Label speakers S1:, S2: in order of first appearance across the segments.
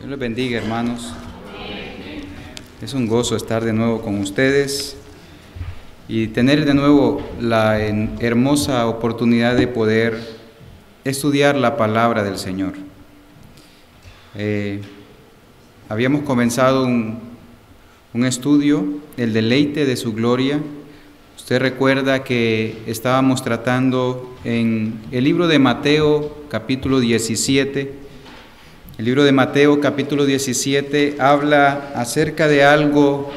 S1: Dios les bendiga, hermanos. Es un gozo estar de nuevo con ustedes y tener de nuevo la hermosa oportunidad de poder estudiar la palabra del Señor. Habíamos comenzado un estudio, el deleite de su gloria. Usted recuerda que estábamos tratando en el libro de Mateo, capítulo 17. El libro de Mateo, capítulo 17, habla acerca de algo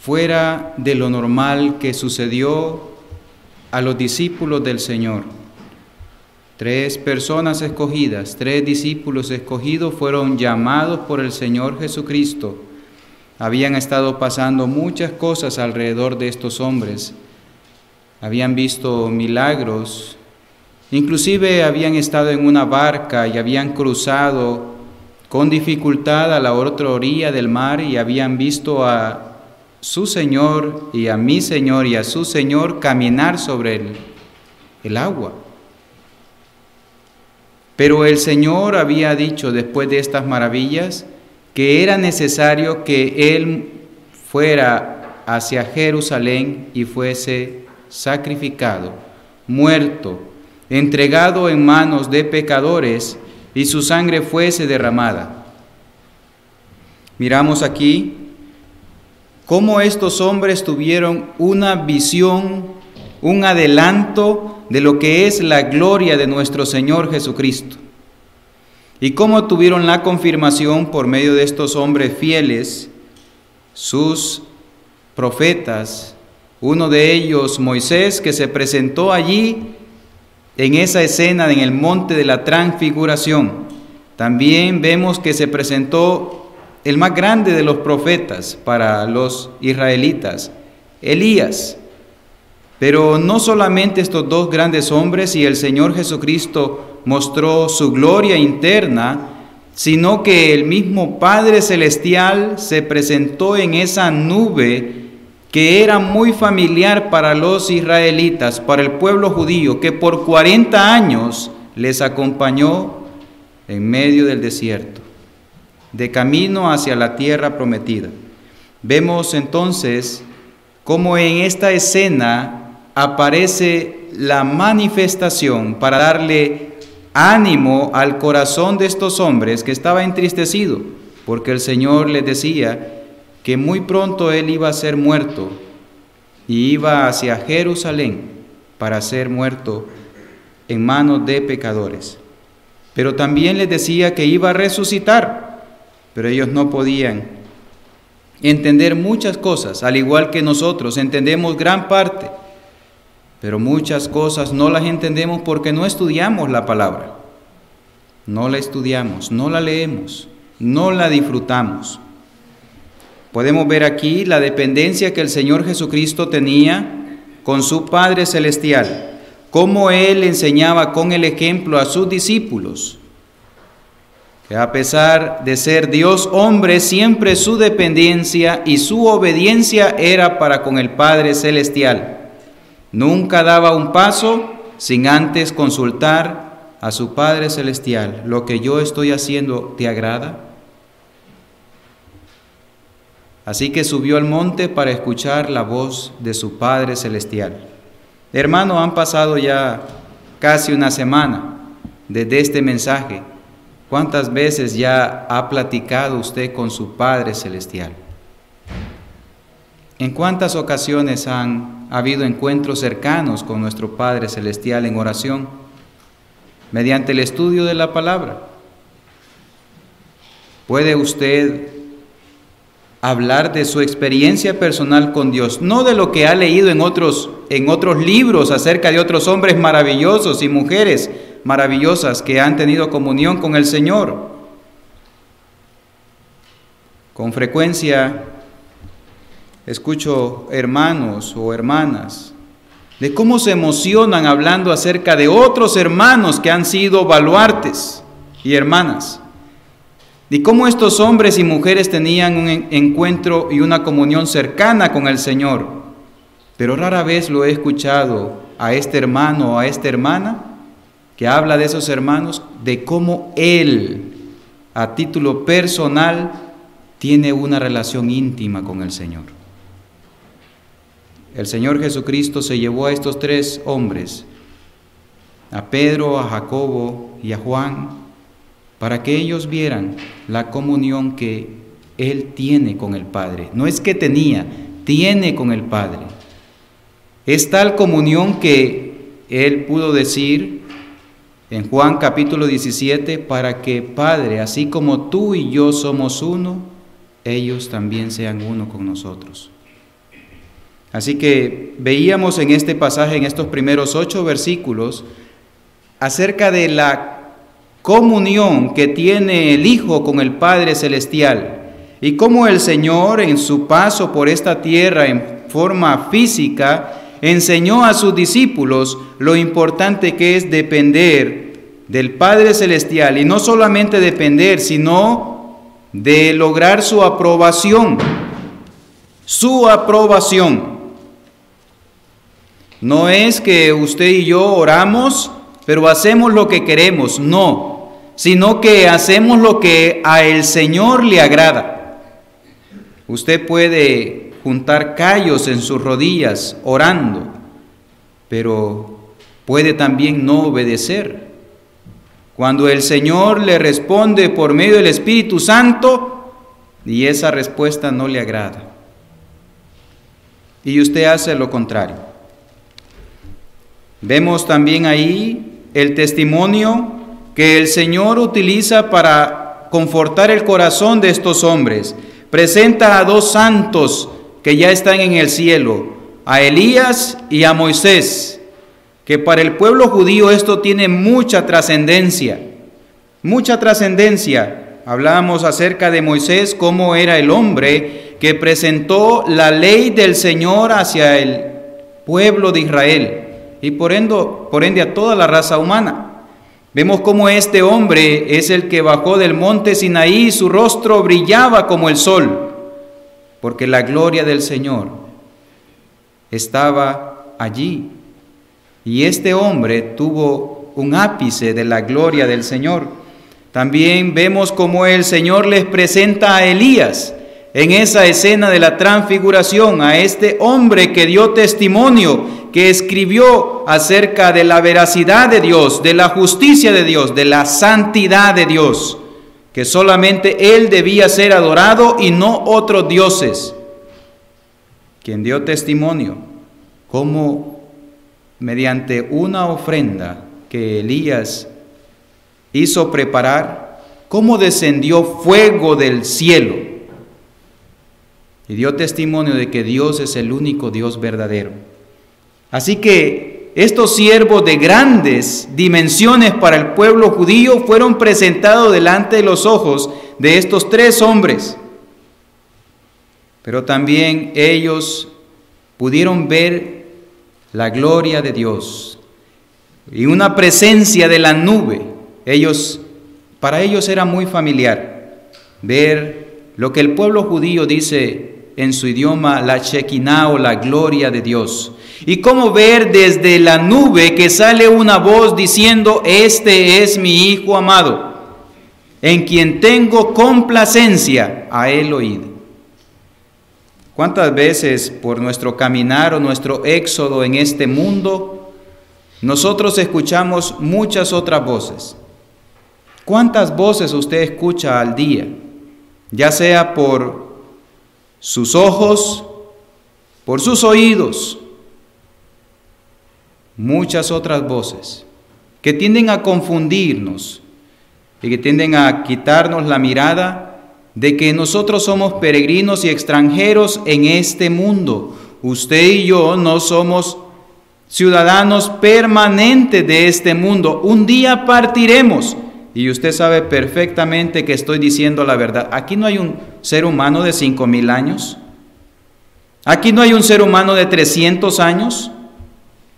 S1: fuera de lo normal que sucedió a los discípulos del Señor. 3 personas escogidas, 3 discípulos escogidos fueron llamados por el Señor Jesucristo. Habían estado pasando muchas cosas alrededor de estos hombres. Habían visto milagros. Inclusive habían estado en una barca y habían cruzado con dificultad a la otra orilla del mar y habían visto a su Señor y a mi Señor y a su Señor caminar sobre el agua. Pero el Señor había dicho después de estas maravillas que era necesario que Él fuera hacia Jerusalén y fuese sacrificado, muerto, entregado en manos de pecadores y su sangre fuese derramada. Miramos aquí cómo estos hombres tuvieron una visión, un adelanto de lo que es la gloria de nuestro Señor Jesucristo. Y cómo tuvieron la confirmación por medio de estos hombres fieles, sus profetas, uno de ellos Moisés, que se presentó allí en esa escena en el monte de la transfiguración. También vemos que se presentó el más grande de los profetas para los israelitas, Elías. Pero no solamente estos 2 grandes hombres y el Señor Jesucristo mostró su gloria interna, sino que el mismo Padre Celestial se presentó en esa nube que era muy familiar para los israelitas, para el pueblo judío, que por 40 años les acompañó en medio del desierto, de camino hacia la tierra prometida. Vemos entonces cómo en esta escena aparece la manifestación para darle ánimo al corazón de estos hombres que estaba entristecido, porque el Señor les decía que muy pronto Él iba a ser muerto y iba hacia Jerusalén para ser muerto en manos de pecadores. Pero también les decía que iba a resucitar, pero ellos no podían entender muchas cosas, al igual que nosotros entendemos gran parte, pero muchas cosas no las entendemos porque no estudiamos la palabra, no la estudiamos, no la leemos, no la disfrutamos. Podemos ver aquí la dependencia que el Señor Jesucristo tenía con su Padre Celestial, cómo Él enseñaba con el ejemplo a sus discípulos, que a pesar de ser Dios hombre, siempre su dependencia y su obediencia era para con el Padre Celestial. Nunca daba un paso sin antes consultar a su Padre Celestial. ¿Lo que yo estoy haciendo te agrada? Así que subió al monte para escuchar la voz de su Padre Celestial. Hermano, han pasado ya casi una semana desde este mensaje. ¿Cuántas veces ya ha platicado usted con su Padre Celestial? ¿En cuántas ocasiones han habido encuentros cercanos con nuestro Padre Celestial en oración? Mediante el estudio de la palabra. ¿Puede usted hablar de su experiencia personal con Dios, no de lo que ha leído en otros libros acerca de otros hombres maravillosos y mujeres maravillosas que han tenido comunión con el Señor? Con frecuencia escucho hermanos o hermanas de cómo se emocionan hablando acerca de otros hermanos que han sido baluartes y hermanas, y cómo estos hombres y mujeres tenían un encuentro y una comunión cercana con el Señor. Pero rara vez lo he escuchado a este hermano o a esta hermana que habla de esos hermanos, de cómo él a título personal, tiene una relación íntima con el Señor. El Señor Jesucristo se llevó a estos tres hombres, a Pedro, a Jacobo y a Juan, para que ellos vieran la comunión que Él tiene con el Padre. No es que tenía, tiene con el Padre. Es tal comunión que Él pudo decir en Juan capítulo 17, para que, Padre, así como tú y yo somos uno, ellos también sean uno con nosotros. Así que veíamos en este pasaje, en estos primeros 8 versículos, acerca de la comunión que tiene el Hijo con el Padre Celestial, y cómo el Señor, en su paso por esta tierra en forma física, enseñó a sus discípulos lo importante que es depender del Padre Celestial, y no solamente depender, sino de lograr su aprobación. Su aprobación. No es que usted y yo oramos, pero hacemos lo que queremos, no, sino que hacemos lo que a el Señor le agrada. Usted puede juntar callos en sus rodillas orando, pero puede también no obedecer. Cuando el Señor le responde por medio del Espíritu Santo y esa respuesta no le agrada, y usted hace lo contrario. Vemos también ahí el testimonio que el Señor utiliza para confortar el corazón de estos hombres. Presenta a 2 santos que ya están en el cielo, a Elías y a Moisés, que para el pueblo judío esto tiene mucha trascendencia. Mucha trascendencia. Hablábamos acerca de Moisés, cómo era el hombre que presentó la ley del Señor hacia el pueblo de Israel y por ende a toda la raza humana. Vemos cómo este hombre es el que bajó del monte Sinaí y su rostro brillaba como el sol, porque la gloria del Señor estaba allí. Y este hombre tuvo un ápice de la gloria del Señor. También vemos cómo el Señor les presenta a Elías en esa escena de la transfiguración, a este hombre que dio testimonio, que escribió acerca de la veracidad de Dios, de la justicia de Dios, de la santidad de Dios, que solamente Él debía ser adorado y no otros dioses. Quien dio testimonio, cómo mediante una ofrenda que Elías hizo preparar, cómo descendió fuego del cielo, y dio testimonio de que Dios es el único Dios verdadero. Así que estos siervos de grandes dimensiones para el pueblo judío fueron presentados delante de los ojos de estos 3 hombres. Pero también ellos pudieron ver la gloria de Dios y una presencia de la nube. Para ellos era muy familiar ver lo que el pueblo judío dice en su idioma, la Shekinah o la gloria de Dios. Y cómo ver desde la nube que sale una voz diciendo: este es mi Hijo amado, en quien tengo complacencia, a él oíd. ¿Cuántas veces por nuestro caminar o nuestro éxodo en este mundo, nosotros escuchamos muchas otras voces? ¿Cuántas voces usted escucha al día? Ya sea por sus ojos, por sus oídos, muchas otras voces que tienden a confundirnos y que tienden a quitarnos la mirada de que nosotros somos peregrinos y extranjeros en este mundo. Usted y yo no somos ciudadanos permanentes de este mundo. Un día partiremos. Y usted sabe perfectamente que estoy diciendo la verdad. Aquí no hay un ser humano de 5,000 años. Aquí no hay un ser humano de 300 años.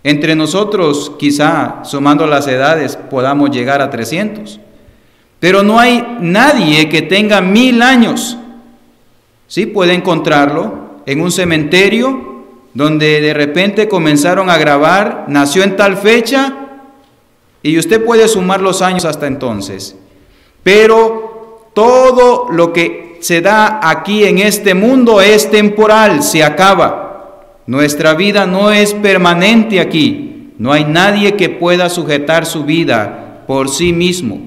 S1: Entre nosotros, quizá, sumando las edades, podamos llegar a 300. Pero no hay nadie que tenga 1000 años. Sí, puede encontrarlo en un cementerio donde de repente comenzaron a grabar, nació en tal fecha, y usted puede sumar los años hasta entonces. Pero todo lo que se da aquí en este mundo es temporal, se acaba. Nuestra vida no es permanente aquí. No hay nadie que pueda sujetar su vida por sí mismo.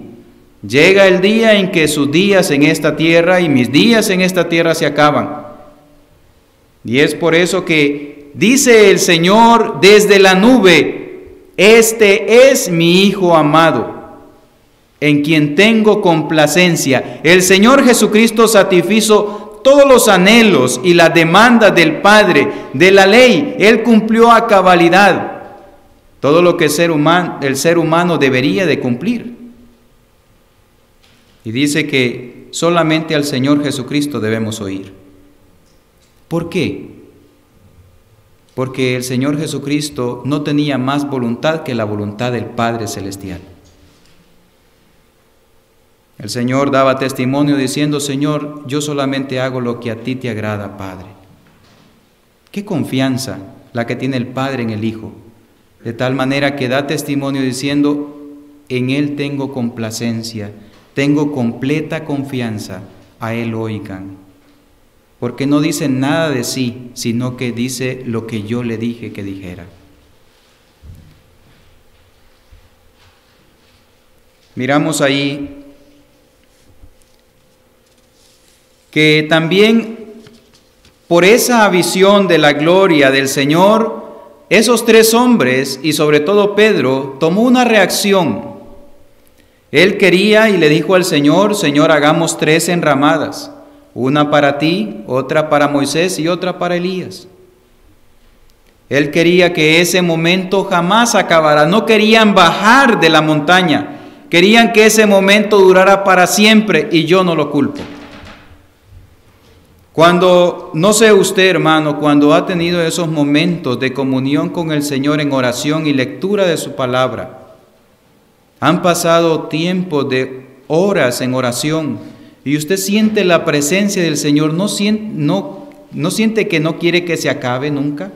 S1: Llega el día en que sus días en esta tierra y mis días en esta tierra se acaban. Y es por eso que dice el Señor desde la nube: este es mi Hijo amado, en quien tengo complacencia. El Señor Jesucristo satisfizo todos los anhelos y las demandas del Padre, de la ley. Él cumplió a cabalidad todo lo que el ser humano debería de cumplir. Y dice que solamente al Señor Jesucristo debemos oír. ¿Por qué? Porque el Señor Jesucristo no tenía más voluntad que la voluntad del Padre Celestial. El Señor daba testimonio diciendo: Señor, yo solamente hago lo que a ti te agrada, Padre. Qué confianza la que tiene el Padre en el Hijo, de tal manera que da testimonio diciendo: en Él tengo complacencia, tengo completa confianza, a Él oigan. Porque no dice nada de sí, sino que dice lo que yo le dije que dijera. Miramos ahí que también por esa visión de la gloria del Señor, esos tres hombres, y sobre todo Pedro, tomó una reacción. Él quería y le dijo al Señor: Señor, hagamos 3 enramadas, una para ti, otra para Moisés y otra para Elías. Él quería que ese momento jamás acabara. No querían bajar de la montaña, querían que ese momento durara para siempre, y yo no lo culpo. Cuando, no sé usted, hermano, cuando ha tenido esos momentos de comunión con el Señor en oración y lectura de su palabra, han pasado tiempos de horas en oración y usted siente la presencia del Señor, ¿no siente que no quiere que se acabe nunca?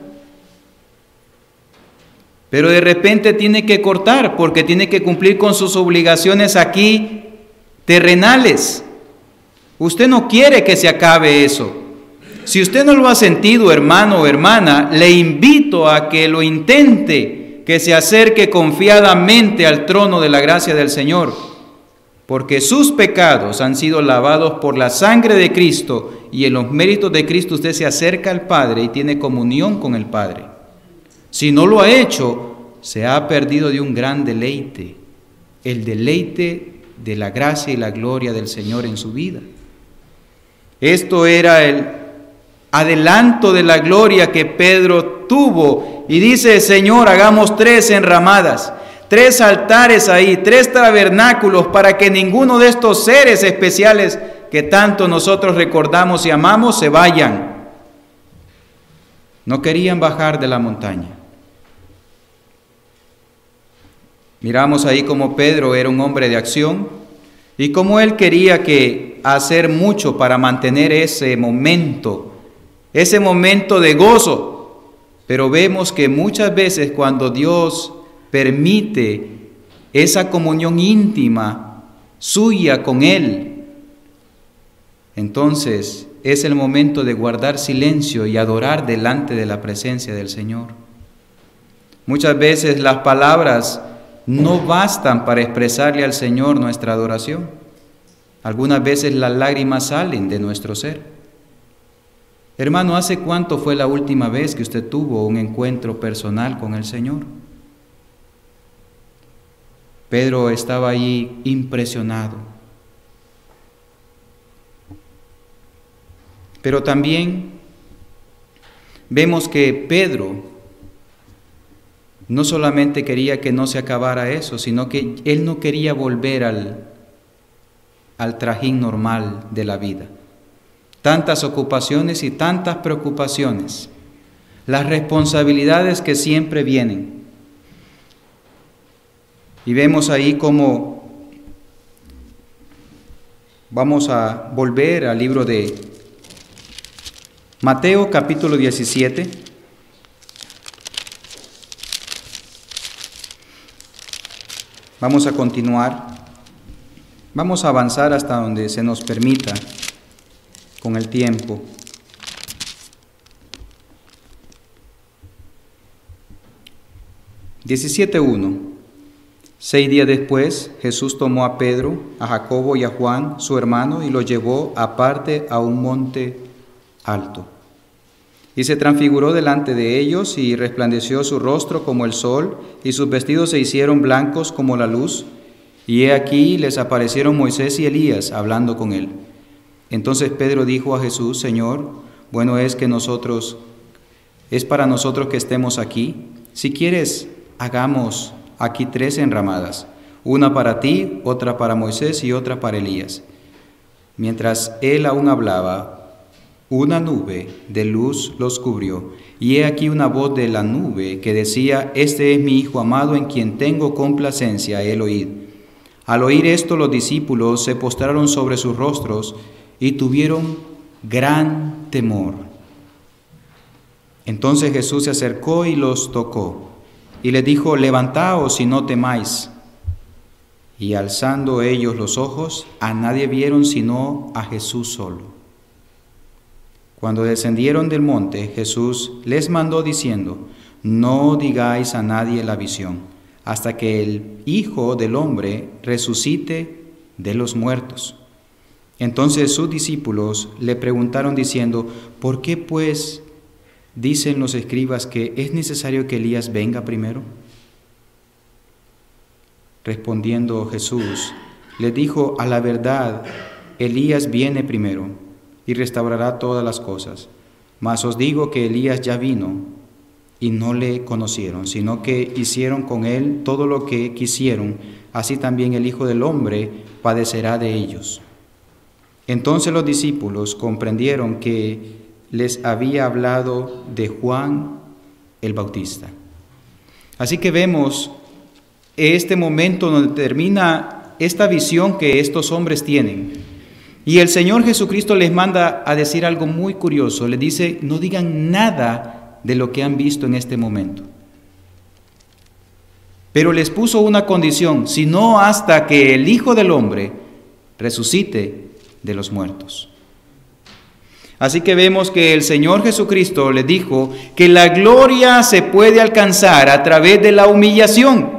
S1: Pero de repente tiene que cortar porque tiene que cumplir con sus obligaciones aquí terrenales. Usted no quiere que se acabe eso. Si usted no lo ha sentido, hermano o hermana, le invito a que lo intente, que se acerque confiadamente al trono de la gracia del Señor, porque sus pecados han sido lavados por la sangre de Cristo, y en los méritos de Cristo usted se acerca al Padre y tiene comunión con el Padre. Si no lo ha hecho, se ha perdido de un gran deleite, el deleite de la gracia y la gloria del Señor en su vida. Esto era el adelanto de la gloria que Pedro tuvo, y dice: Señor, hagamos 3 enramadas, 3 altares ahí, 3 tabernáculos, para que ninguno de estos seres especiales que tanto nosotros recordamos y amamos se vayan. No querían bajar de la montaña. Miramos ahí cómo Pedro era un hombre de acción y cómo él quería hacer mucho para mantener ese momento de gozo. Pero vemos que muchas veces cuando Dios permite esa comunión íntima suya con Él, entonces es el momento de guardar silencio y adorar delante de la presencia del Señor. Muchas veces las palabras no bastan para expresarle al Señor nuestra adoración. Algunas veces las lágrimas salen de nuestro ser. Hermano, ¿hace cuánto fue la última vez que usted tuvo un encuentro personal con el Señor? Pedro estaba allí impresionado. Pero también vemos que Pedro no solamente quería que no se acabara eso, sino que él no quería volver al trajín normal de la vida. Tantas ocupaciones y tantas preocupaciones, las responsabilidades que siempre vienen. Y vemos ahí cómo vamos a volver al libro de Mateo capítulo 17. Vamos a continuar. Vamos a avanzar hasta donde se nos permita con el tiempo. (17:1). 6 días después, Jesús tomó a Pedro, a Jacobo y a Juan, su hermano, y los llevó aparte a un monte alto. Y se transfiguró delante de ellos, y resplandeció su rostro como el sol, y sus vestidos se hicieron blancos como la luz. Y he aquí les aparecieron Moisés y Elías hablando con él. Entonces Pedro dijo a Jesús: Señor, bueno es para nosotros que estemos aquí. Si quieres, hagamos aquí 3 enramadas, una para ti, otra para Moisés y otra para Elías. Mientras él aún hablaba, una nube de luz los cubrió, y he aquí una voz de la nube que decía: Este es mi Hijo amado, en quien tengo complacencia, él oíd. Al oír esto, los discípulos se postraron sobre sus rostros y tuvieron gran temor. Entonces Jesús se acercó y los tocó, y les dijo: Levantaos y no temáis. Y alzando ellos los ojos, a nadie vieron sino a Jesús solo. Cuando descendieron del monte, Jesús les mandó diciendo: No digáis a nadie la visión, hasta que el Hijo del Hombre resucite de los muertos. Entonces sus discípulos le preguntaron diciendo: ¿Por qué pues dicen los escribas que es necesario que Elías venga primero? Respondiendo Jesús, les dijo: A la verdad, Elías viene primero y restaurará todas las cosas. Mas os digo que Elías ya vino y no le conocieron, sino que hicieron con él todo lo que quisieron. Así también el Hijo del Hombre padecerá de ellos. Entonces los discípulos comprendieron que les había hablado de Juan el Bautista. Así que vemos este momento donde termina esta visión que estos hombres tienen. Y el Señor Jesucristo les manda a decir algo muy curioso. Les dice: no digan nada de lo que han visto en este momento. Pero les puso una condición: sino hasta que el Hijo del Hombre resucite de los muertos. Así que vemos que el Señor Jesucristo les dijo que la gloria se puede alcanzar a través de la humillación,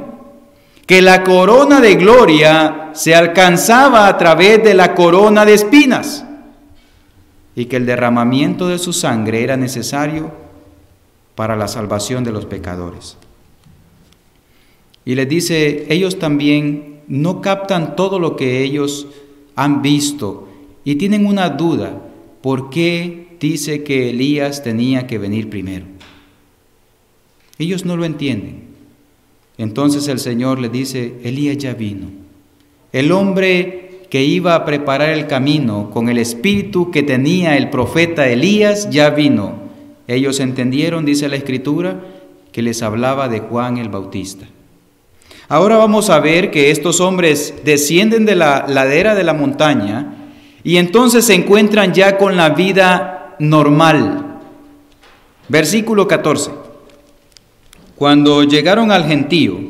S1: que la corona de gloria se alcanzaba a través de la corona de espinas, y que el derramamiento de su sangre era necesario para la salvación de los pecadores. Y les dice: ellos también no captan todo lo que ellos han visto y tienen una duda: ¿por qué dice que Elías tenía que venir primero? Ellos no lo entienden. Entonces el Señor les dice: Elías ya vino. El hombre que iba a preparar el camino con el espíritu que tenía el profeta Elías ya vino. Ellos entendieron, dice la Escritura, que les hablaba de Juan el Bautista. Ahora vamos a ver que estos hombres descienden de la ladera de la montaña y entonces se encuentran ya con la vida normal. Versículo 14. Cuando llegaron al gentío,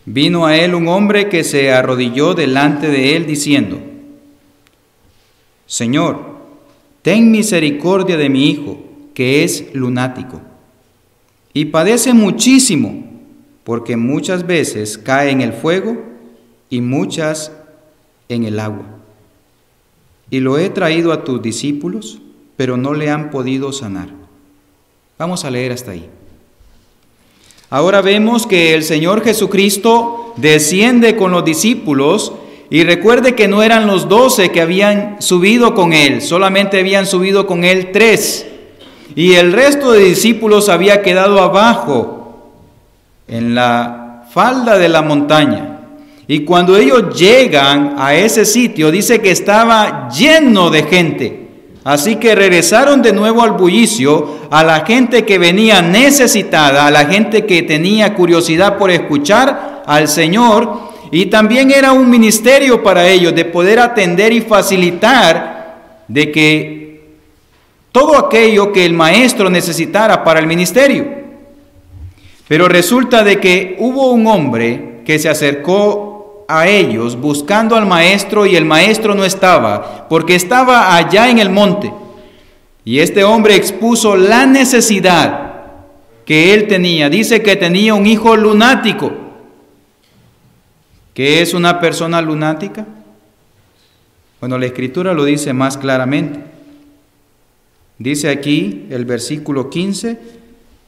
S1: vino a él un hombre que se arrodilló delante de él diciendo: Señor, ten misericordia de mi hijo, que es lunático, y padece muchísimo, porque muchas veces cae en el fuego y muchas en el agua. Y lo he traído a tus discípulos, pero no le han podido sanar. Vamos a leer hasta ahí. Ahora vemos que el Señor Jesucristo desciende con los discípulos. Y recuerde que no eran los 12 que habían subido con él, solamente habían subido con él 3. Y el resto de discípulos había quedado abajo, en la falda de la montaña. Y cuando ellos llegan a ese sitio, dice que estaba lleno de gente. Así que regresaron de nuevo al bullicio, a la gente que venía necesitada, a la gente que tenía curiosidad por escuchar al Señor. Y también era un ministerio para ellos de poder atender y facilitar de que todo aquello que el maestro necesitara para el ministerio. Pero resulta de que hubo un hombre que se acercó a ellos buscando al maestro y el maestro no estaba, porque estaba allá en el monte. Y este hombre expuso la necesidad que él tenía. Dice que tenía un hijo lunático. ¿Qué es una persona lunática? Bueno, la Escritura lo dice más claramente. Dice aquí el versículo 15,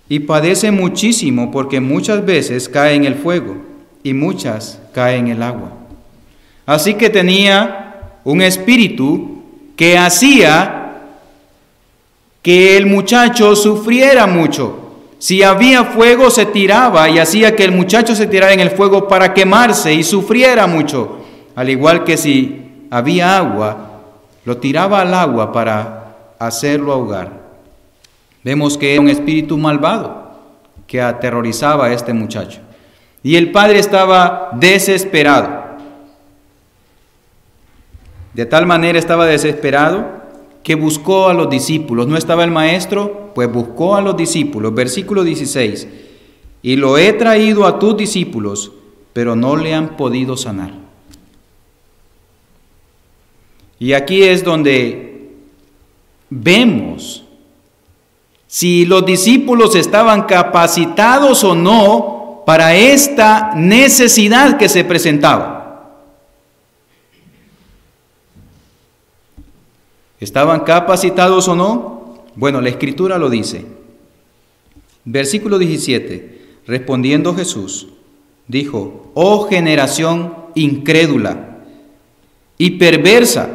S1: y padece muchísimo porque muchas veces cae en el fuego y muchas cae en el agua. Así que tenía un espíritu que hacía que el muchacho sufriera mucho. Si había fuego se tiraba y hacía que el muchacho se tirara en el fuego para quemarse y sufriera mucho. Al igual que si había agua, lo tiraba al agua para hacerlo ahogar. Vemos que era un espíritu malvado que aterrorizaba a este muchacho. Y el padre estaba desesperado. De tal manera estaba desesperado que buscó a los discípulos. No estaba el maestro, pues buscó a los discípulos. Versículo 16. Y lo he traído a tus discípulos, pero no le han podido sanar. Y aquí es donde vemos si los discípulos estaban capacitados o no para esta necesidad que se presentaba. ¿Estaban capacitados o no? Bueno, la Escritura lo dice. Versículo 17. Respondiendo Jesús, dijo: oh generación incrédula y perversa,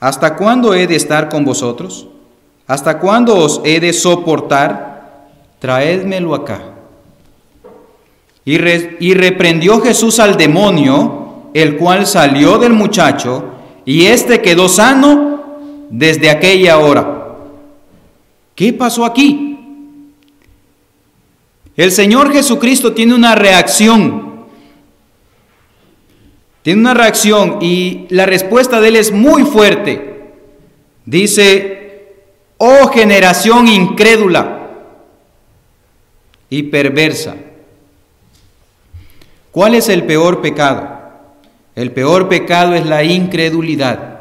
S1: ¿hasta cuándo he de estar con vosotros? ¿Hasta cuándo os he de soportar? Traédmelo acá. Y reprendió Jesús al demonio, el cual salió del muchacho, y éste quedó sano desde aquella hora. ¿Qué pasó aquí? El Señor Jesucristo tiene una reacción. Tiene una reacción y la respuesta de Él es muy fuerte. Dice: oh generación incrédula y perversa. ¿Cuál es el peor pecado? El peor pecado es la incredulidad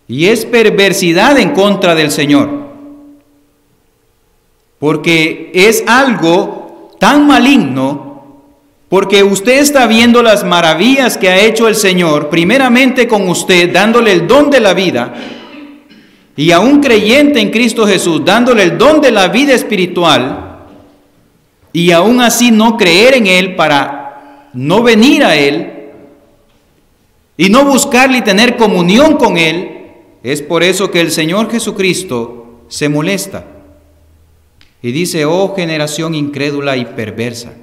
S1: y es perversidad en contra del Señor, porque es algo tan maligno, porque usted está viendo las maravillas que ha hecho el Señor, primeramente con usted, dándole el don de la vida, y a un creyente en Cristo Jesús, dándole el don de la vida espiritual, y aún así no creer en Él para no venir a Él, y no buscarle y tener comunión con Él. Es por eso que el Señor Jesucristo se molesta y dice: oh generación incrédula y perversa.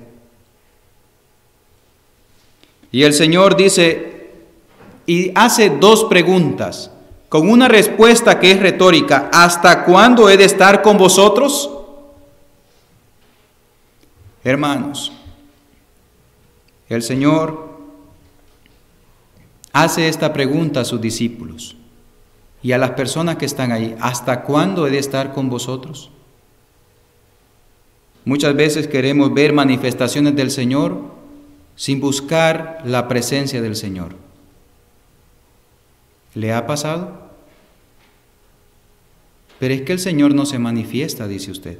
S1: Y el Señor dice y hace dos preguntas con una respuesta que es retórica: ¿hasta cuándo he de estar con vosotros? Hermanos, el Señor hace esta pregunta a sus discípulos y a las personas que están ahí: ¿hasta cuándo he de estar con vosotros? Muchas veces queremos ver manifestaciones del Señor sin buscar la presencia del Señor. ¿Le ha pasado? Pero es que el Señor no se manifiesta, dice usted.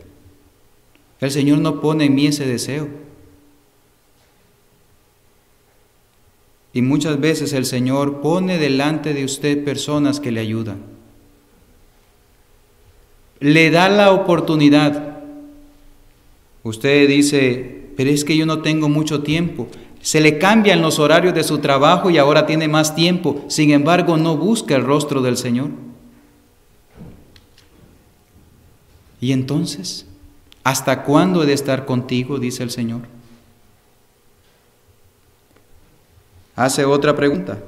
S1: El Señor no pone en mí ese deseo. Y muchas veces el Señor pone delante de usted personas que le ayudan. Le da la oportunidad. Usted dice: pero es que yo no tengo mucho tiempo. Se le cambian los horarios de su trabajo y ahora tiene más tiempo. Sin embargo, no busca el rostro del Señor. Y entonces, ¿hasta cuándo he de estar contigo?, dice el Señor. Hace otra pregunta: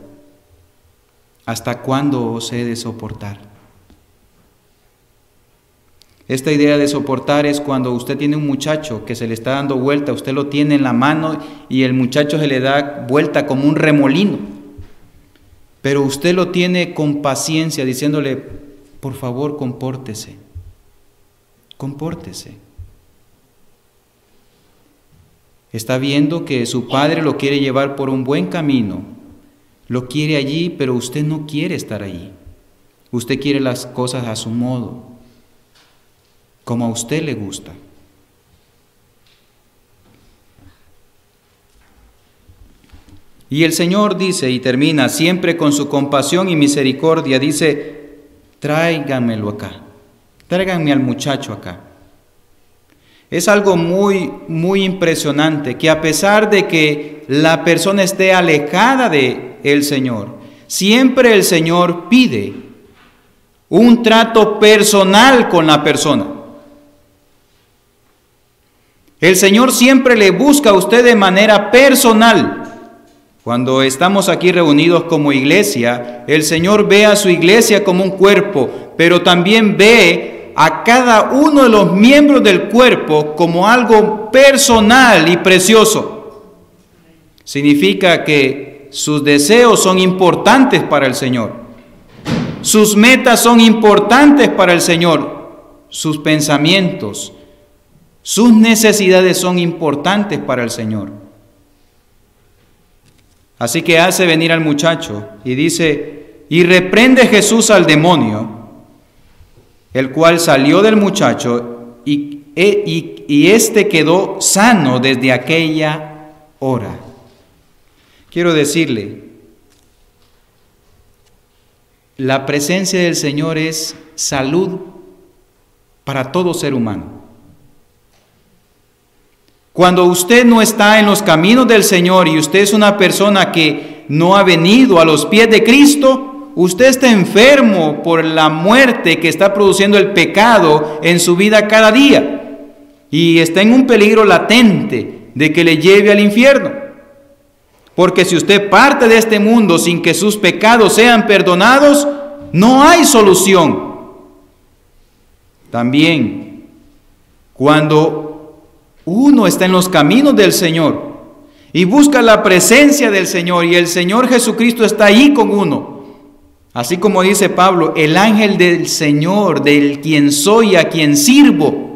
S1: ¿hasta cuándo os he de soportar? Esta idea de soportar es cuando usted tiene un muchacho que se le está dando vuelta, usted lo tiene en la mano y el muchacho se le da vuelta como un remolino. Pero usted lo tiene con paciencia, diciéndole: por favor, compórtese, compórtese. Está viendo que su padre lo quiere llevar por un buen camino, lo quiere allí, pero usted no quiere estar allí. Usted quiere las cosas a su modo, como a usted le gusta. Y el Señor dice, y termina siempre con su compasión y misericordia, dice, tráiganmelo acá, tráiganme al muchacho acá. Es algo muy impresionante, que a pesar de que la persona esté alejada del Señor, siempre el Señor pide un trato personal con la persona. El Señor siempre le busca a usted de manera personal. Cuando estamos aquí reunidos como iglesia, el Señor ve a su iglesia como un cuerpo, pero también ve a cada uno de los miembros del cuerpo como algo personal y precioso. Significa que sus deseos son importantes para el Señor. Sus metas son importantes para el Señor. Sus pensamientos, sus necesidades son importantes para el Señor. Así que hace venir al muchacho y dice, y reprende Jesús al demonio, el cual salió del muchacho y éste quedó sano desde aquella hora. Quiero decirle, la presencia del Señor es salud para todo ser humano. Cuando usted no está en los caminos del Señor y usted es una persona que no ha venido a los pies de Cristo, usted está enfermo por la muerte que está produciendo el pecado en su vida cada día y está en un peligro latente de que le lleve al infierno. Porque si usted parte de este mundo sin que sus pecados sean perdonados, no hay solución. También, cuando uno está en los caminos del Señor y busca la presencia del Señor y el Señor Jesucristo está ahí con uno, así como dice Pablo, el ángel del Señor, del quien soy, a quien sirvo.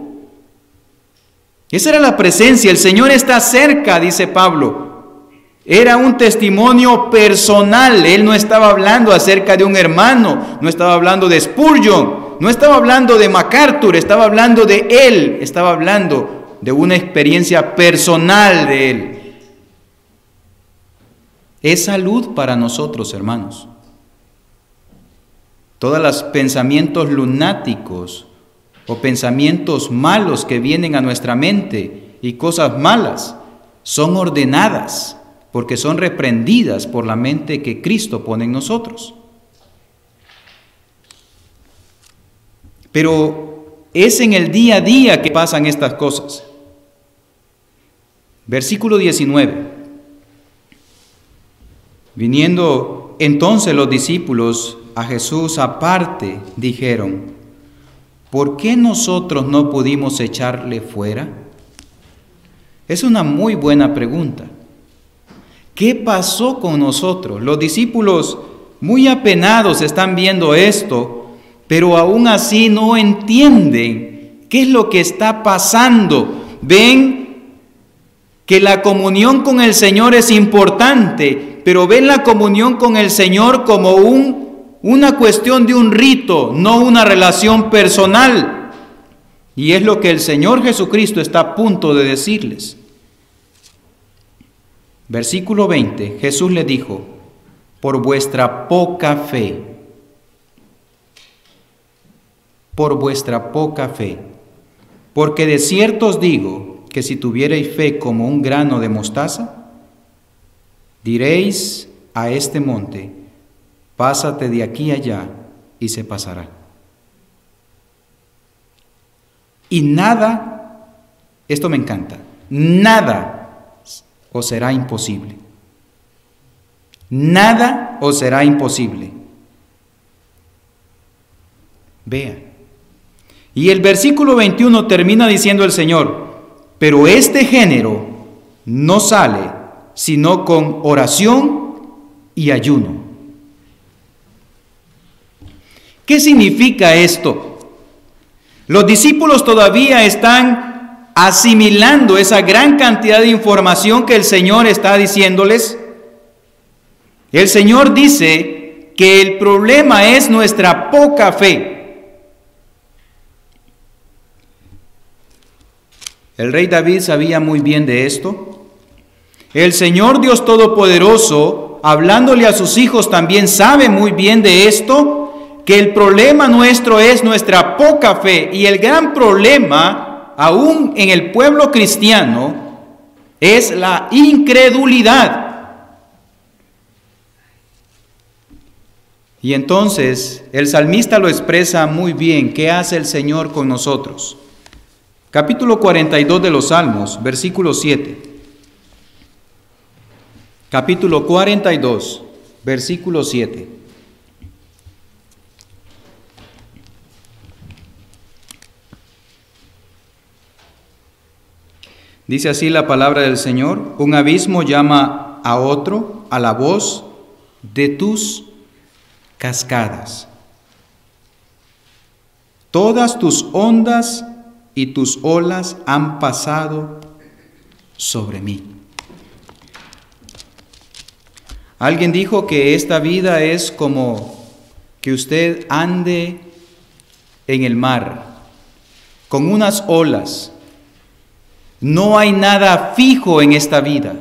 S1: Esa era la presencia, el Señor está cerca, dice Pablo. Era un testimonio personal, él no estaba hablando acerca de un hermano, no estaba hablando de Spurgeon, no estaba hablando de MacArthur, estaba hablando de él, estaba hablando de una experiencia personal de él. Es salud para nosotros, hermanos. Todos los pensamientos lunáticos o pensamientos malos que vienen a nuestra mente y cosas malas son ordenadas porque son reprendidas por la mente que Cristo pone en nosotros. Pero es en el día a día que pasan estas cosas. Versículo 19. Viniendo entonces los discípulos a Jesús aparte, dijeron, ¿por qué nosotros no pudimos echarle fuera? Es una muy buena pregunta. ¿Qué pasó con nosotros? Los discípulos muy apenados están viendo esto, pero aún así no entienden qué es lo que está pasando. Ven que la comunión con el Señor es importante, pero ven la comunión con el Señor como una cuestión de un rito, no una relación personal. Y es lo que el Señor Jesucristo está a punto de decirles. Versículo 20, Jesús les dijo, por vuestra poca fe, porque de cierto os digo, que si tuvierais fe como un grano de mostaza, diréis a este monte, pásate de aquí allá, y se pasará. Y nada, esto me encanta, nada os será imposible. Nada os será imposible. Vea. Y el versículo 21 termina diciendo el Señor, pero este género no sale sino con oración y ayuno. ¿Qué significa esto? Los discípulos todavía están asimilando esa gran cantidad de información que el Señor está diciéndoles? El Señor dice que el problema es nuestra poca fe. El rey David sabía muy bien de esto. El Señor Dios Todopoderoso, hablándole a sus hijos, también sabe muy bien de esto, que el problema nuestro es nuestra poca fe. Y el gran problema, aún en el pueblo cristiano, es la incredulidad. Y entonces el salmista lo expresa muy bien. ¿Qué hace el Señor con nosotros? Capítulo 42 de los Salmos, versículo 7. Capítulo 42, versículo 7. Dice así la palabra del Señor: un abismo llama a otro a la voz de tus cascadas. Todas tus ondas y tus olas han pasado sobre mí. Alguien dijo que esta vida es como que usted ande en el mar con unas olas. No hay nada fijo en esta vida.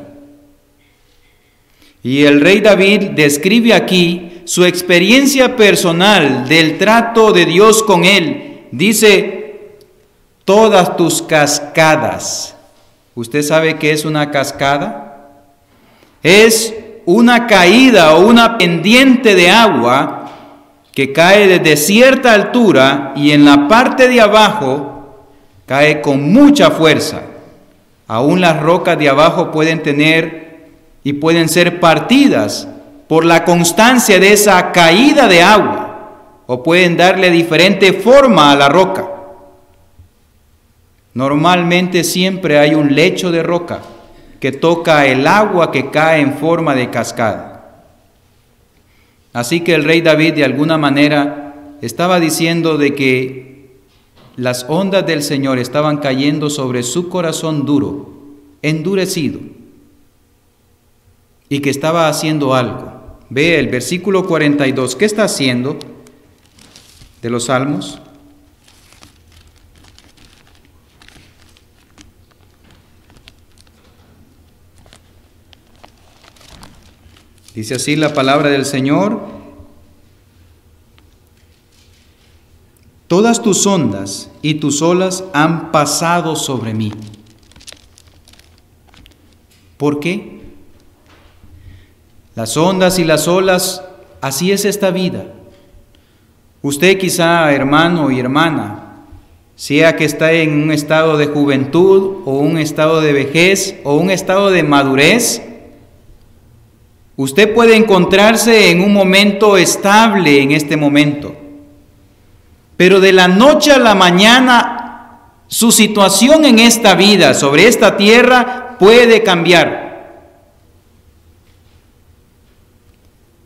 S1: Y el rey David describe aquí su experiencia personal del trato de Dios con él. Dice, todas tus cascadas. ¿Usted sabe qué es una cascada? Es una caída o una pendiente de agua que cae desde cierta altura y en la parte de abajo cae con mucha fuerza. Aún las rocas de abajo pueden tener y pueden ser partidas por la constancia de esa caída de agua, o pueden darle diferente forma a la roca. Normalmente siempre hay un lecho de roca que toca el agua que cae en forma de cascada. Así que el rey David de alguna manera estaba diciendo de que las ondas del Señor estaban cayendo sobre su corazón duro, endurecido, y que estaba haciendo algo. Ve el versículo 42, ¿qué está haciendo de los Salmos? Dice así la palabra del Señor: todas tus ondas y tus olas han pasado sobre mí. ¿Por qué? Las ondas y las olas, así es esta vida. Usted quizá, hermano y hermana, sea que está en un estado de juventud o un estado de vejez o un estado de madurez, usted puede encontrarse en un momento estable en este momento, pero de la noche a la mañana su situación en esta vida, sobre esta tierra, puede cambiar.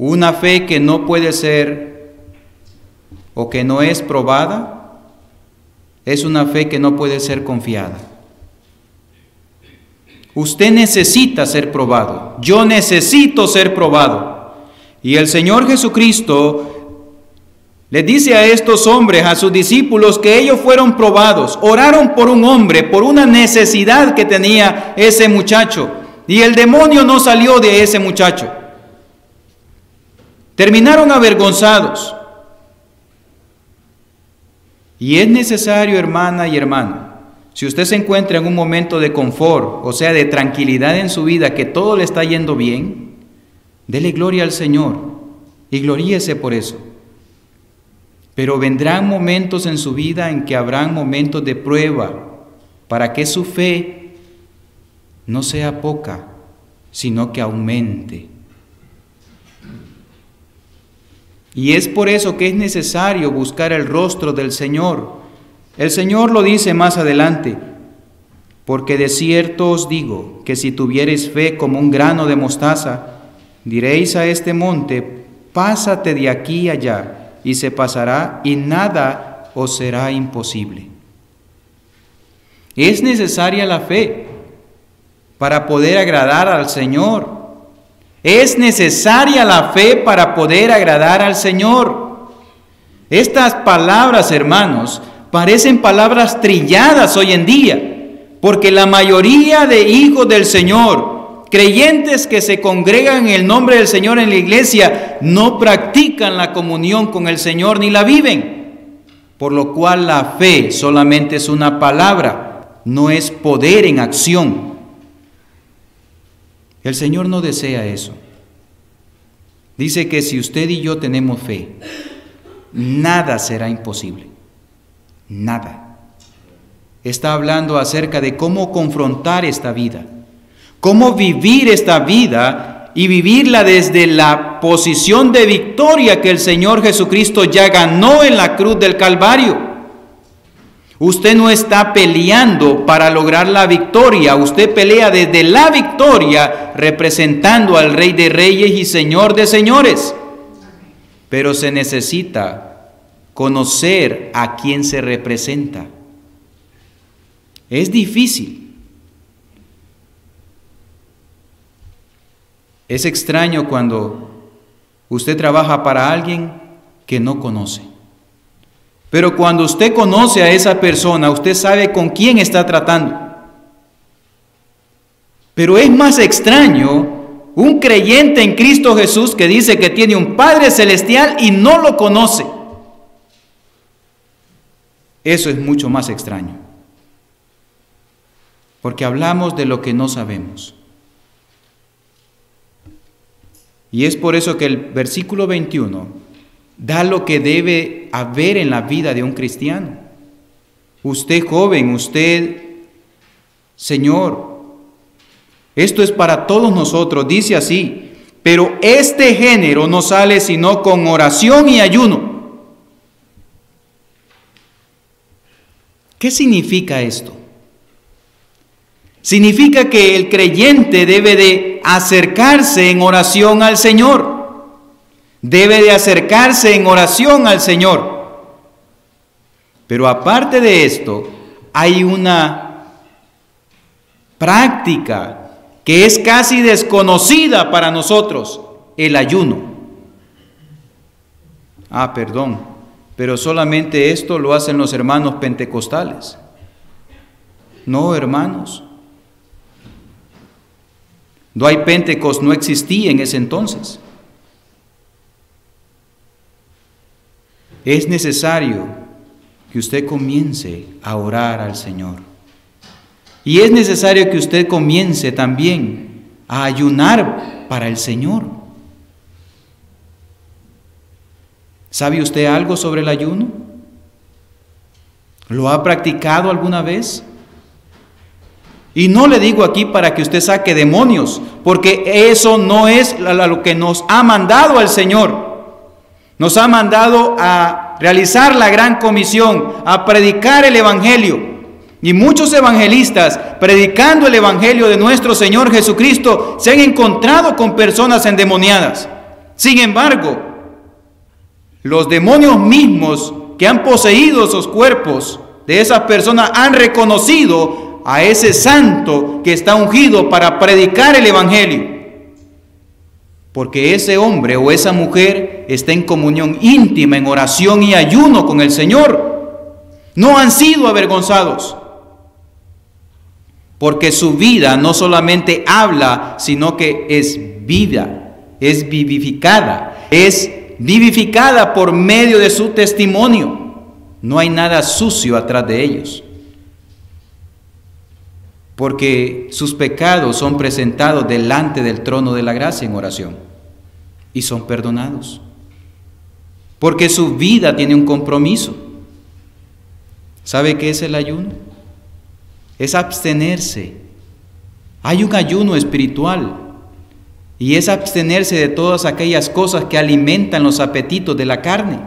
S1: Una fe que no puede ser o que no es probada es una fe que no puede ser confiada. Usted necesita ser probado. Yo necesito ser probado. Y el Señor Jesucristo le dice a estos hombres, a sus discípulos, que ellos fueron probados. Oraron por un hombre, por una necesidad que tenía ese muchacho. Y el demonio no salió de ese muchacho. Terminaron avergonzados. Y es necesario, hermana y hermano, si usted se encuentra en un momento de confort, o sea, de tranquilidad en su vida, que todo le está yendo bien, dele gloria al Señor y gloríese por eso. Pero vendrán momentos en su vida en que habrán momentos de prueba, para que su fe no sea poca, sino que aumente. Y es por eso que es necesario buscar el rostro del Señor. El Señor lo dice más adelante: porque de cierto os digo que si tuviereis fe como un grano de mostaza, diréis a este monte, pásate de aquí allá, y se pasará, y nada os será imposible. Es necesaria la fe para poder agradar al Señor. Es necesaria la fe para poder agradar al Señor. Estas palabras, hermanos, parecen palabras trilladas hoy en día, porque la mayoría de hijos del Señor, creyentes que se congregan en el nombre del Señor en la iglesia, no practican la comunión con el Señor ni la viven, por lo cual la fe solamente es una palabra, no es poder en acción. El Señor no desea eso. Dice que si usted y yo tenemos fe, nada será imposible. Nada. Está hablando acerca de cómo confrontar esta vida, cómo vivir esta vida y vivirla desde la posición de victoria que el Señor Jesucristo ya ganó en la cruz del Calvario. Usted no está peleando para lograr la victoria, usted pelea desde la victoria representando al Rey de Reyes y Señor de Señores. Pero se necesita conocer a quién se representa. Es difícil. Es extraño cuando usted trabaja para alguien que no conoce. Pero cuando usted conoce a esa persona, usted sabe con quién está tratando. Pero es más extraño un creyente en Cristo Jesús que dice que tiene un Padre Celestial y no lo conoce. Eso es mucho más extraño. Porque hablamos de lo que no sabemos. Y es por eso que el versículo 21 da lo que debe haber en la vida de un cristiano. Usted joven, usted señor, esto es para todos nosotros, dice así, pero este género no sale sino con oración y ayuno. ¿Qué significa esto? Significa que el creyente debe de acercarse en oración al Señor. Debe de acercarse en oración al Señor. Pero aparte de esto, hay una práctica que es casi desconocida para nosotros, el ayuno. Perdón, pero solamente esto lo hacen los hermanos pentecostales. No, hermanos. Dwight Pentecost no existía en ese entonces. Es necesario que usted comience a orar al Señor. Y es necesario que usted comience también a ayunar para el Señor. ¿Sabe usted algo sobre el ayuno? ¿Lo ha practicado alguna vez? Y no le digo aquí para que usted saque demonios, porque eso no es lo que nos ha mandado el Señor. Nos ha mandado a realizar la gran comisión, a predicar el Evangelio. Y muchos evangelistas, predicando el Evangelio de nuestro Señor Jesucristo, se han encontrado con personas endemoniadas. Sin embargo, los demonios mismos que han poseído esos cuerpos de esas personas han reconocido a ese santo que está ungido para predicar el Evangelio. Porque ese hombre o esa mujer está en comunión íntima, en oración y ayuno con el Señor. No han sido avergonzados. Porque su vida no solamente habla, sino que es vida, es vivificada. Es vivificada por medio de su testimonio. No hay nada sucio atrás de ellos. Porque sus pecados son presentados delante del trono de la gracia en oración y son perdonados. Porque su vida tiene un compromiso. ¿Sabe qué es el ayuno? Es abstenerse. Hay un ayuno espiritual y es abstenerse de todas aquellas cosas que alimentan los apetitos de la carne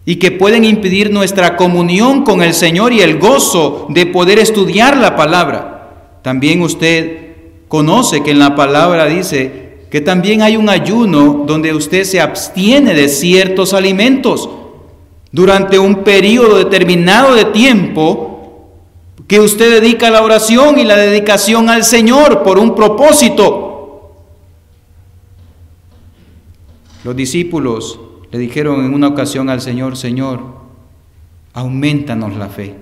S1: y que pueden impedir nuestra comunión con el Señor y el gozo de poder estudiar la palabra. También usted conoce que en la palabra dice que también hay un ayuno donde usted se abstiene de ciertos alimentos durante un periodo determinado de tiempo que usted dedica a la oración y la dedicación al Señor por un propósito. Los discípulos le dijeron en una ocasión al Señor: Señor, aumentanos la fe.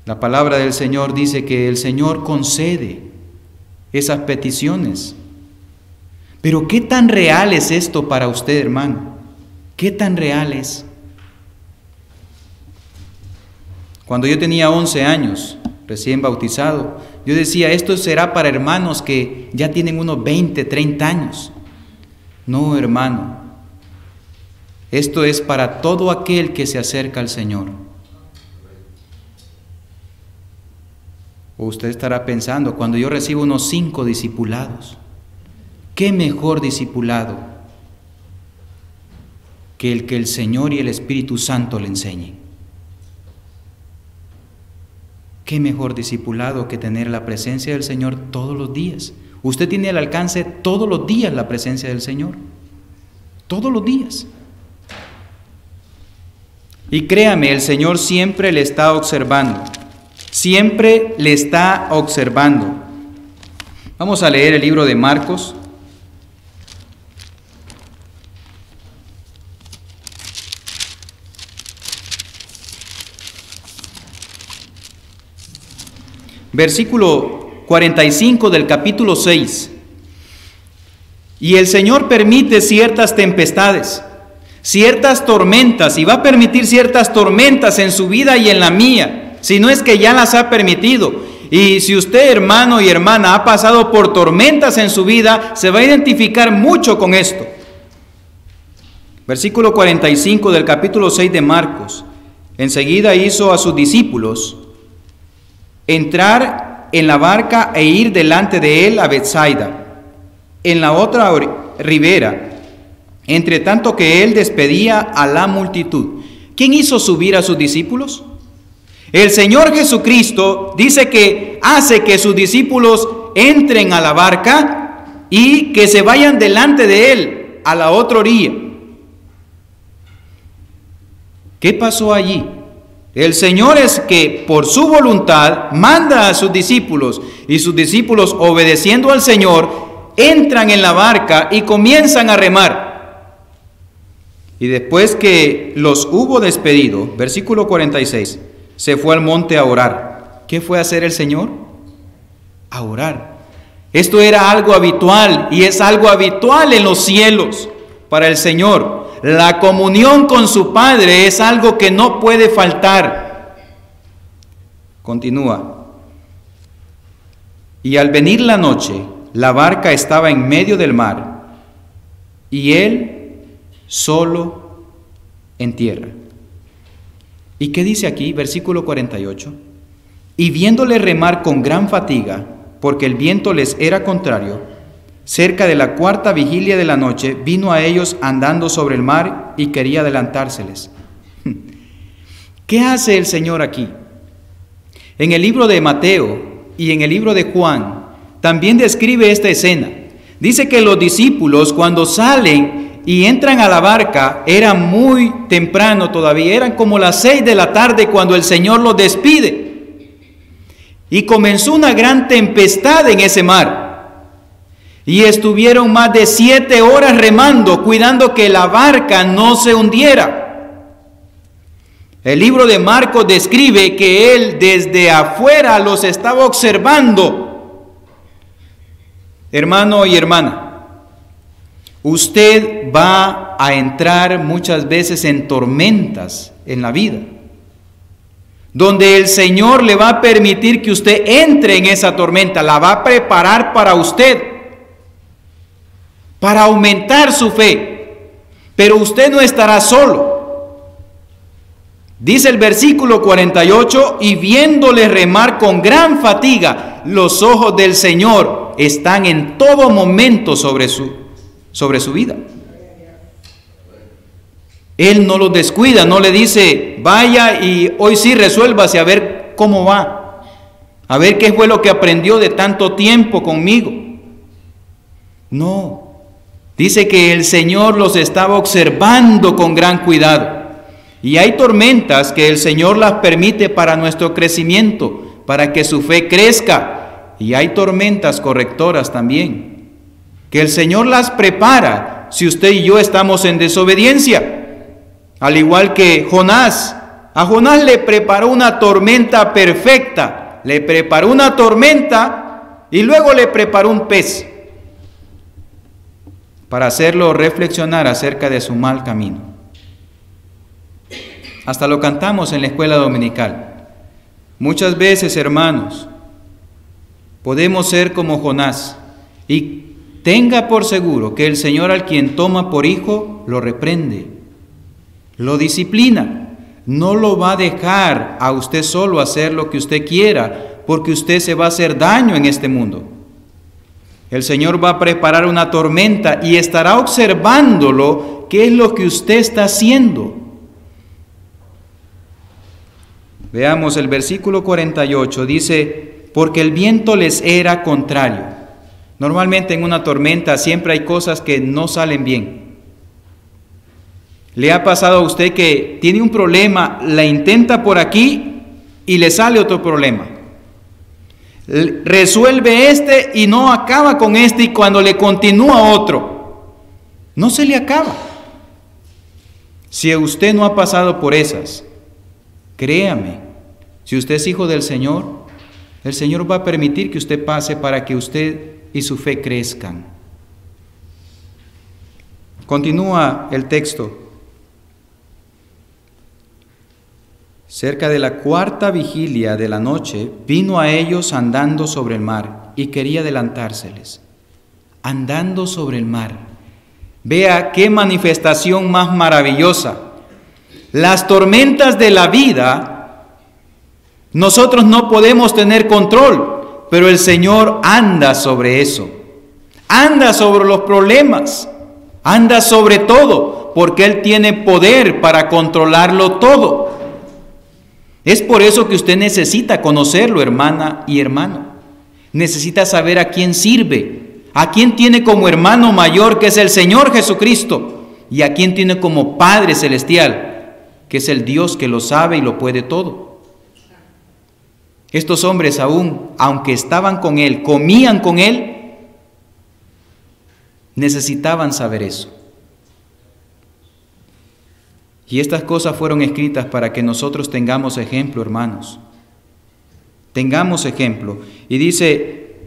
S1: La palabra del Señor dice que el Señor concede esas peticiones. Pero ¿qué tan real es esto para usted, hermano? ¿Qué tan real es? Cuando yo tenía 11 años, recién bautizado, yo decía, esto será para hermanos que ya tienen unos 20, 30 años. No, hermano, esto es para todo aquel que se acerca al Señor. O usted estará pensando, cuando yo recibo unos 5 discipulados, ¿qué mejor discipulado que el Señor y el Espíritu Santo le enseñen? ¿Qué mejor discipulado que tener la presencia del Señor todos los días? Usted tiene al alcance todos los días la presencia del Señor. Todos los días. Y créame, el Señor siempre le está observando. Siempre le está observando. Vamos a leer el libro de Marcos. Versículo 45 del capítulo 6. Y el Señor permite ciertas tempestades, ciertas tormentas, y va a permitir ciertas tormentas en su vida y en la mía, si no es que ya las ha permitido. Y si usted, hermano y hermana, ha pasado por tormentas en su vida, se va a identificar mucho con esto. Versículo 45 del capítulo 6 de Marcos. Enseguida hizo a sus discípulos entrar en la barca e ir delante de él a Betsaida, en la otra ribera, entre tanto que él despedía a la multitud. ¿Quién hizo subir a sus discípulos? El Señor Jesucristo dice que hace que sus discípulos entren a la barca y que se vayan delante de él a la otra orilla. ¿Qué pasó allí? El Señor es que por su voluntad manda a sus discípulos, y sus discípulos, obedeciendo al Señor, entran en la barca y comienzan a remar. Y después que los hubo despedido, versículo 46, se fue al monte a orar. ¿Qué fue a hacer el Señor? A orar. Esto era algo habitual, y es algo habitual en los cielos para el Señor. La comunión con su Padre es algo que no puede faltar. Continúa. Y al venir la noche, la barca estaba en medio del mar, y él solo en tierra. ¿Y qué dice aquí? Versículo 48. Y viéndole remar con gran fatiga, porque el viento les era contrario, cerca de la 4ª vigilia de la noche, vino a ellos andando sobre el mar y quería adelantárseles. ¿Qué hace el Señor aquí? En el libro de Mateo y en el libro de Juan también describe esta escena. Dice que los discípulos, cuando salen y entran a la barca, era muy temprano todavía, eran como las 6 de la tarde cuando el Señor los despide. Y comenzó una gran tempestad en ese mar. Y estuvieron más de 7 horas remando, cuidando que la barca no se hundiera. El libro de Marcos describe que él desde afuera los estaba observando. Hermano y hermana, usted va a entrar muchas veces en tormentas en la vida, donde el Señor le va a permitir que usted entre en esa tormenta, la va a preparar para usted, para aumentar su fe, pero usted no estará solo. Dice el versículo 48, y viéndole remar con gran fatiga, los ojos del Señor están en todo momento sobre su vida. Él no los descuida, no le dice, vaya y hoy sí resuélvase a ver cómo va, a ver qué fue lo que aprendió de tanto tiempo conmigo. No, dice que el Señor los estaba observando con gran cuidado. Y hay tormentas que el Señor las permite para nuestro crecimiento, para que su fe crezca. Y hay tormentas correctoras también, que el Señor las prepara si usted y yo estamos en desobediencia. Al igual que Jonás, a Jonás le preparó una tormenta perfecta, le preparó una tormenta y luego le preparó un pez para hacerlo reflexionar acerca de su mal camino. Hasta lo cantamos en la escuela dominical. Muchas veces, hermanos, podemos ser como Jonás, y tenga por seguro que el Señor, al quien toma por hijo, lo reprende, lo disciplina. No lo va a dejar a usted solo hacer lo que usted quiera, porque usted se va a hacer daño en este mundo. El Señor va a preparar una tormenta y estará observándolo, qué es lo que usted está haciendo. Veamos el versículo 48, dice, porque el viento les era contrario. Normalmente en una tormenta siempre hay cosas que no salen bien. ¿Le ha pasado a usted que tiene un problema, la intenta por aquí y le sale otro problema? Resuelve este y no acaba con este, y cuando le continúa otro, no se le acaba. Si usted no ha pasado por esas, créame, si usted es hijo del Señor, el Señor va a permitir que usted pase para que usted y su fe crezcan. Continúa el texto. Cerca de la cuarta vigilia de la noche, vino a ellos andando sobre el mar y quería adelantárseles. Andando sobre el mar. Vea qué manifestación más maravillosa. Las tormentas de la vida, nosotros no podemos tener control, pero el Señor anda sobre eso. Anda sobre los problemas. Anda sobre todo, porque Él tiene poder para controlarlo todo. Es por eso que usted necesita conocerlo, hermana y hermano. Necesita saber a quién sirve, a quién tiene como hermano mayor, que es el Señor Jesucristo, y a quién tiene como Padre Celestial, que es el Dios que lo sabe y lo puede todo. Estos hombres aún, aunque estaban con Él, comían con Él, necesitaban saber eso. Y estas cosas fueron escritas para que nosotros tengamos ejemplo, hermanos. Tengamos ejemplo. Y dice,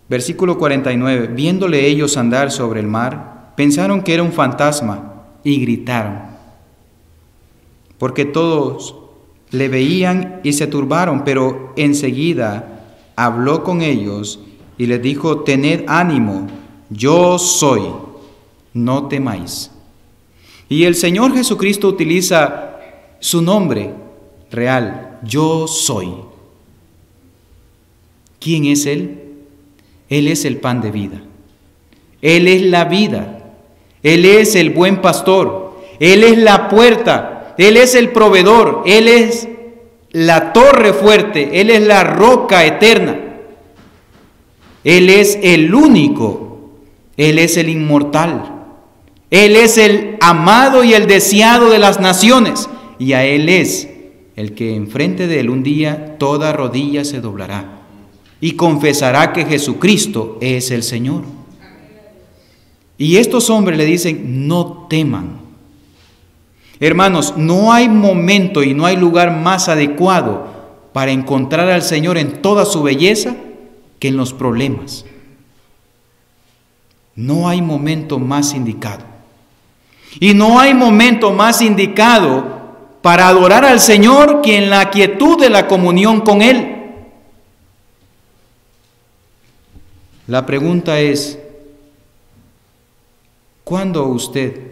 S1: versículo 49, viéndole ellos andar sobre el mar, pensaron que era un fantasma y gritaron, porque todos le veían y se turbaron, pero enseguida habló con ellos y les dijo, tened ánimo, yo soy, no temáis. Y el Señor Jesucristo utiliza su nombre real, yo soy. ¿Quién es Él? Él es el pan de vida. Él es la vida. Él es el buen pastor. Él es la puerta. Él es el proveedor. Él es la torre fuerte. Él es la roca eterna. Él es el único. Él es el inmortal. Él es el amado y el deseado de las naciones, y a Él es el que enfrente de Él un día toda rodilla se doblará y confesará que Jesucristo es el Señor. Y estos hombres le dicen, no teman. Hermanos, no hay momento y no hay lugar más adecuado para encontrar al Señor en toda su belleza que en los problemas. No hay momento más indicado. Y no hay momento más indicado para adorar al Señor que en la quietud de la comunión con Él. La pregunta es, ¿cuándo usted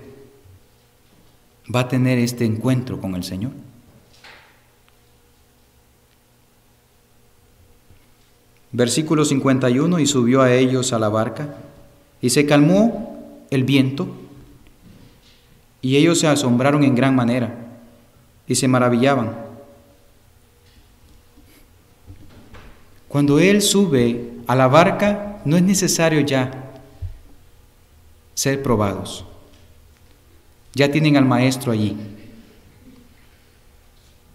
S1: va a tener este encuentro con el Señor? Versículo 51, y subió a ellos a la barca, y se calmó el viento, y ellos se asombraron en gran manera, y se maravillaban. Cuando Él sube a la barca, no es necesario ya ser probados. Ya tienen al Maestro allí.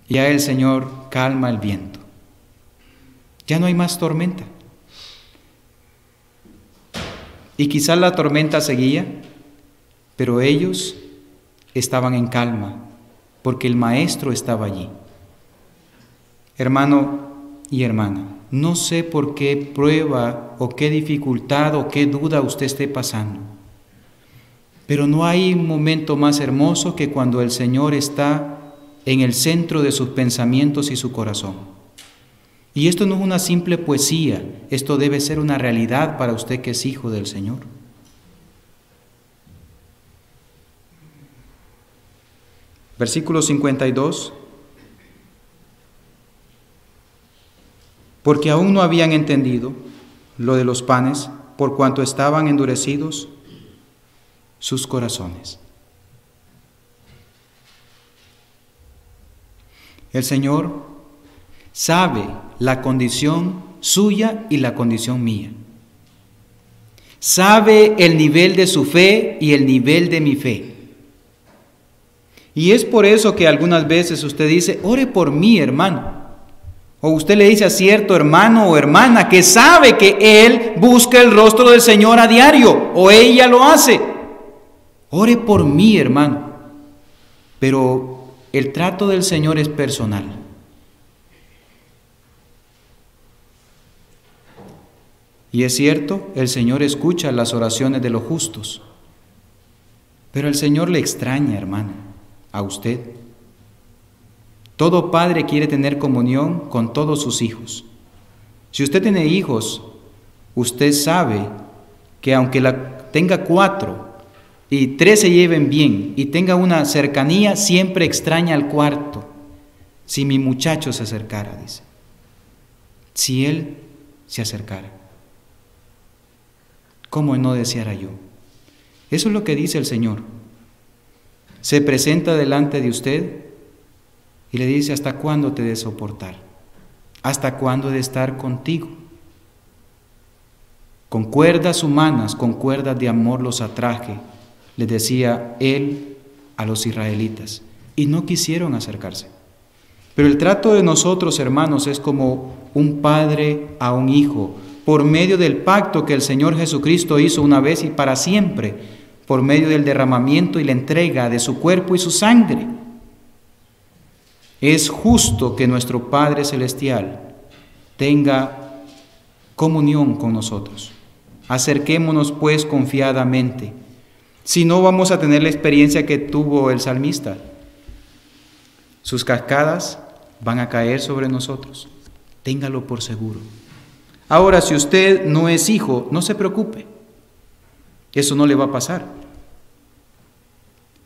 S1: Y ya el Señor calma el viento. Ya no hay más tormenta. Y quizás la tormenta seguía, pero ellos estaban en calma, porque el Maestro estaba allí. Hermano y hermana, no sé por qué prueba o qué dificultad o qué duda usted esté pasando, pero no hay un momento más hermoso que cuando el Señor está en el centro de sus pensamientos y su corazón. Y esto no es una simple poesía, esto debe ser una realidad para usted que es hijo del Señor. Versículo 52. Porque aún no habían entendido lo de los panes, por cuanto estaban endurecidos sus corazones. El Señor sabe la condición suya y la condición mía. Sabe el nivel de su fe y el nivel de mi fe. Y es por eso que algunas veces usted dice, ore por mí, hermano. O usted le dice a cierto hermano o hermana que sabe que él busca el rostro del Señor a diario, o ella lo hace. Ore por mí, hermano. Pero el trato del Señor es personal. Y es cierto, el Señor escucha las oraciones de los justos. Pero el Señor le extraña, hermano, a usted. Todo padre quiere tener comunión con todos sus hijos. Si usted tiene hijos, usted sabe que aunque tenga 4 y 3 se lleven bien y tenga una cercanía, siempre extraña al cuarto. Si mi muchacho se acercara, dice. Si él se acercara. ¿Cómo no deseara yo? Eso es lo que dice el Señor. Se presenta delante de usted y le dice, ¿hasta cuándo te he de soportar? ¿Hasta cuándo he de estar contigo? Con cuerdas humanas, con cuerdas de amor los atraje, les decía él a los israelitas, y no quisieron acercarse. Pero el trato de nosotros, hermanos, es como un padre a un hijo, por medio del pacto que el Señor Jesucristo hizo una vez y para siempre, por medio del derramamiento y la entrega de su cuerpo y su sangre. Es justo que nuestro Padre Celestial tenga comunión con nosotros. Acerquémonos pues confiadamente. Si no, vamos a tener la experiencia que tuvo el salmista. Sus cascadas van a caer sobre nosotros. Téngalo por seguro. Ahora, si usted no es hijo, no se preocupe. Eso no le va a pasar.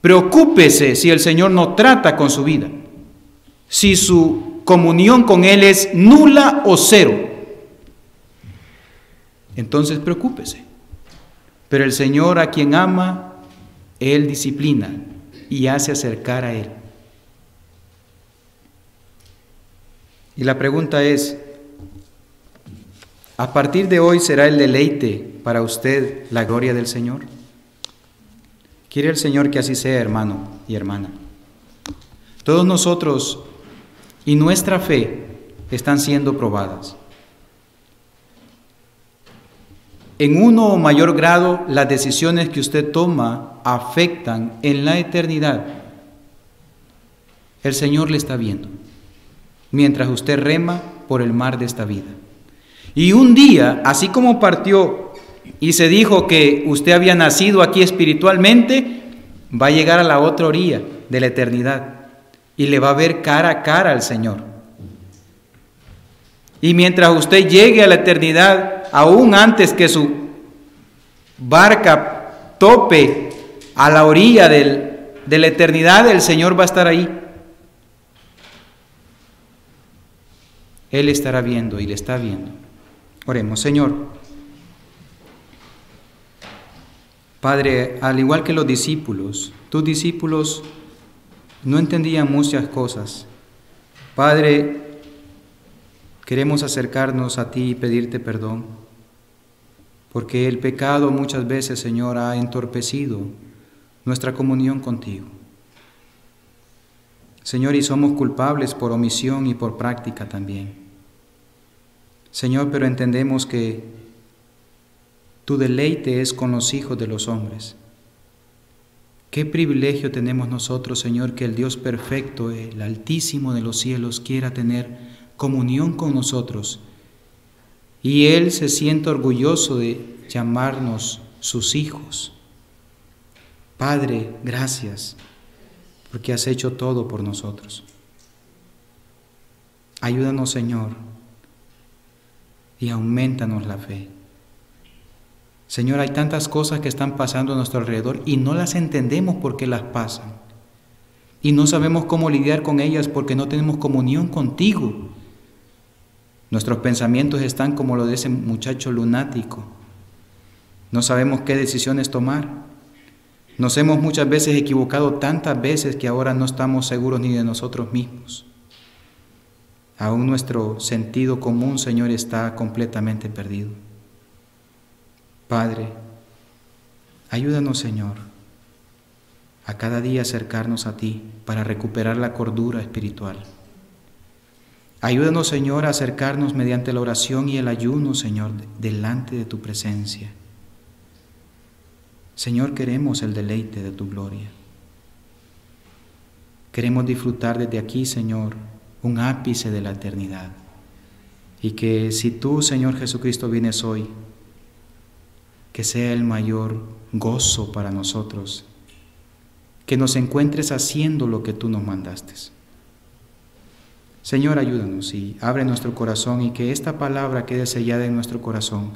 S1: Preocúpese si el Señor no trata con su vida. Si su comunión con Él es nula o cero, entonces preocúpese. Pero el Señor a quien ama, Él disciplina y hace acercar a Él. Y la pregunta es, ¿a partir de hoy será el deleite para usted la gloria del Señor? Quiere el Señor que así sea, hermano y hermana. Todos nosotros y nuestra fe están siendo probadas. En uno o mayor grado, las decisiones que usted toma afectan en la eternidad. El Señor le está viendo, mientras usted rema por el mar de esta vida. Y un día, así como partió y se dijo que usted había nacido aquí espiritualmente, va a llegar a la otra orilla de la eternidad y le va a ver cara a cara al Señor. Y mientras usted llegue a la eternidad, aún antes que su barca tope a la orilla de la eternidad, el Señor va a estar ahí. Él estará viendo y le está viendo. Oremos. Señor, Padre, al igual que los discípulos, tus discípulos no entendían muchas cosas. Padre, queremos acercarnos a ti y pedirte perdón, porque el pecado muchas veces, Señor, ha entorpecido nuestra comunión contigo. Señor, y somos culpables por omisión y por práctica también. Señor, pero entendemos que tu deleite es con los hijos de los hombres. Qué privilegio tenemos nosotros, Señor, que el Dios perfecto, el Altísimo de los cielos, quiera tener comunión con nosotros. Y Él se siente orgulloso de llamarnos sus hijos. Padre, gracias, porque has hecho todo por nosotros. Ayúdanos, Señor, y aumentanos la fe. Señor, hay tantas cosas que están pasando a nuestro alrededor y no las entendemos porque las pasan. Y no sabemos cómo lidiar con ellas porque no tenemos comunión contigo. Nuestros pensamientos están como lo de ese muchacho lunático. No sabemos qué decisiones tomar. Nos hemos muchas veces equivocado tantas veces que ahora no estamos seguros ni de nosotros mismos. Aún nuestro sentido común, Señor, está completamente perdido. Padre, ayúdanos, Señor, a cada día acercarnos a ti para recuperar la cordura espiritual. Ayúdanos, Señor, a acercarnos mediante la oración y el ayuno, Señor, delante de tu presencia. Señor, queremos el deleite de tu gloria. Queremos disfrutar desde aquí, Señor, un ápice de la eternidad. Y que si tú, Señor Jesucristo, vienes hoy, que sea el mayor gozo para nosotros, que nos encuentres haciendo lo que tú nos mandaste. Señor, ayúdanos y abre nuestro corazón y que esta palabra quede sellada en nuestro corazón.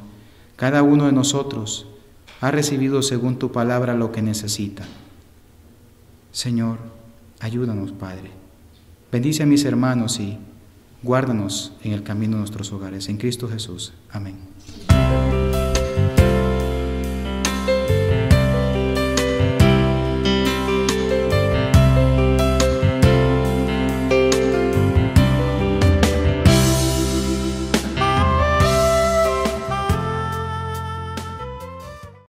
S1: Cada uno de nosotros ha recibido según tu palabra lo que necesita. Señor, ayúdanos, Padre. Bendice a mis hermanos y guárdanos en el camino de nuestros hogares. En Cristo Jesús. Amén.